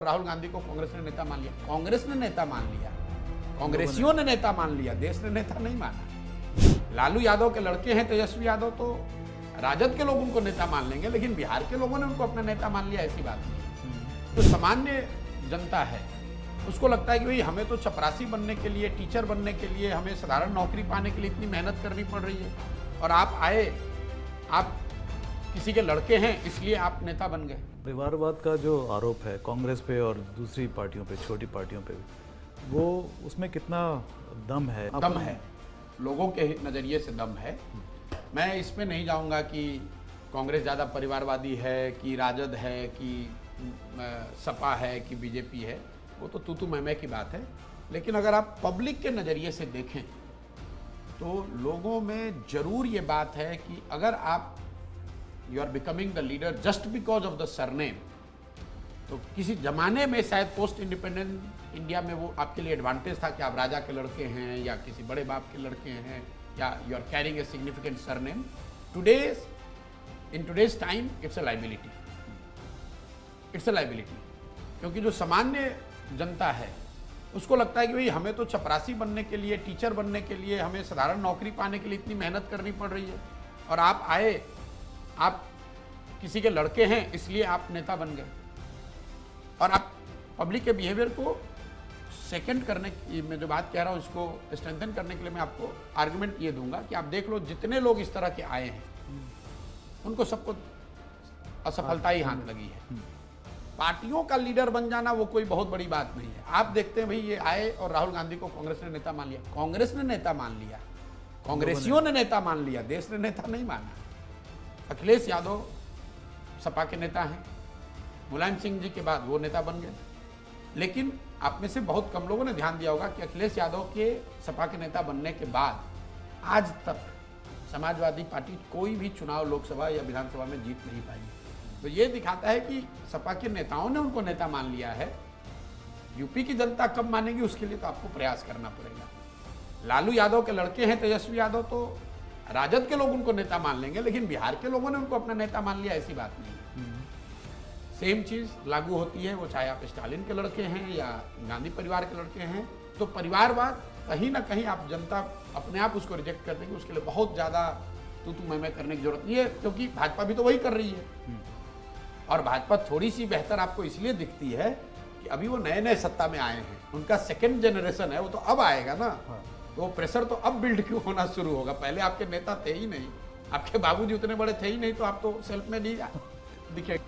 राहुल गांधी को कांग्रेस ने नेता मान लिया, कांग्रेस ने नेता मान लिया, कांग्रेसियों ने नेता मान लिया, देश ने नेता नहीं माना। लालू यादव के लड़के हैं तेजस्वी यादव, तो राजद के लोग उनको नेता मान लेंगे, लेकिन बिहार के लोगों ने उनको अपना नेता मान लिया, ऐसी बात नहीं। तो सामान्य जनता है, उसको लगता है कि भाई हमें तो चपरासी बनने के लिए, टीचर बनने के लिए, हमें साधारण नौकरी पाने के लिए इतनी मेहनत करनी पड़ रही है, और आप आए, आप किसी के लड़के हैं इसलिए आप नेता बन गए। परिवारवाद का जो आरोप है कांग्रेस पे और दूसरी पार्टियों पे, छोटी पार्टियों पे, वो उसमें कितना दम है? दम है, लोगों के नज़रिए से दम है। मैं इसमें नहीं जाऊंगा कि कांग्रेस ज़्यादा परिवारवादी है कि राजद है कि सपा है कि बीजेपी है, वो तो तू मैं की बात है। लेकिन अगर आप पब्लिक के नज़रिए से देखें तो लोगों में ज़रूर ये बात है कि अगर आप you are becoming the leader just because of the surname, तो किसी जमाने में शायद पोस्ट इंडिपेंडेंट इंडिया में वो आपके लिए एडवांटेज था कि आप राजा के लड़के हैं या किसी बड़े बाप के लड़के हैं या you are carrying a significant surname. In today's time it's a liability, it's a liability, क्योंकि जो सामान्य जनता है उसको लगता है कि भाई हमें तो चपरासी बनने के लिए, टीचर बनने के लिए, हमें साधारण नौकरी पाने के लिए इतनी मेहनत करनी पड़ रही है, और आप आए, आप किसी के लड़के हैं इसलिए आप नेता बन गए। और आप पब्लिक के बिहेवियर को सेकंड करने की मैं जो बात कह रहा हूँ, इसको स्ट्रेंथन करने के लिए मैं आपको आर्गुमेंट ये दूंगा कि आप देख लो जितने लोग इस तरह के आए हैं उनको सबको असफलता ही हाथ लगी है। पार्टियों का लीडर बन जाना वो कोई बहुत बड़ी बात नहीं है। आप देखते हैं भाई ये आए और राहुल गांधी को कांग्रेस ने नेता मान लिया, कांग्रेस ने नेता मान लिया, कांग्रेसियों ने नेता मान लिया, देश ने नेता नहीं माना। अखिलेश यादव सपा के नेता हैं, मुलायम सिंह जी के बाद वो नेता बन गए। लेकिन आप में से बहुत कम लोगों ने ध्यान दिया होगा कि अखिलेश यादव के सपा के नेता बनने के बाद आज तक समाजवादी पार्टी कोई भी चुनाव लोकसभा या विधानसभा में जीत नहीं पाई। तो ये दिखाता है कि सपा के नेताओं ने उनको नेता मान लिया है। यूपी की जनता कब मानेगी उसके लिए तो आपको प्रयास करना पड़ेगा। लालू यादव के लड़के हैं तेजस्वी यादव, तो राजद के लोग उनको नेता मान लेंगे, लेकिन बिहार के लोगों ने उनको अपना नेता मान लिया, ऐसी बात नहीं। सेम चीज़ लागू होती है, वो चाहे आप स्टालिन के लड़के हैं या गांधी परिवार के लड़के हैं। तो परिवारवाद कहीं ना कहीं आप जनता अपने आप उसको रिजेक्ट कर देंगे, उसके लिए बहुत ज़्यादा तू मैं करने की जरूरत नहीं है, क्योंकि भाजपा भी तो वही कर रही है। और भाजपा थोड़ी सी बेहतर आपको इसलिए दिखती है कि अभी वो नए नए सत्ता में आए हैं, उनका सेकेंड जनरेशन है, वो तो अब आएगा ना। तो प्रेशर तो अब बिल्ड क्यों होना शुरू होगा, पहले आपके नेता थे ही नहीं, आपके बाबूजी उतने बड़े थे ही नहीं, तो आप तो सेल्फ में नहीं दिखे।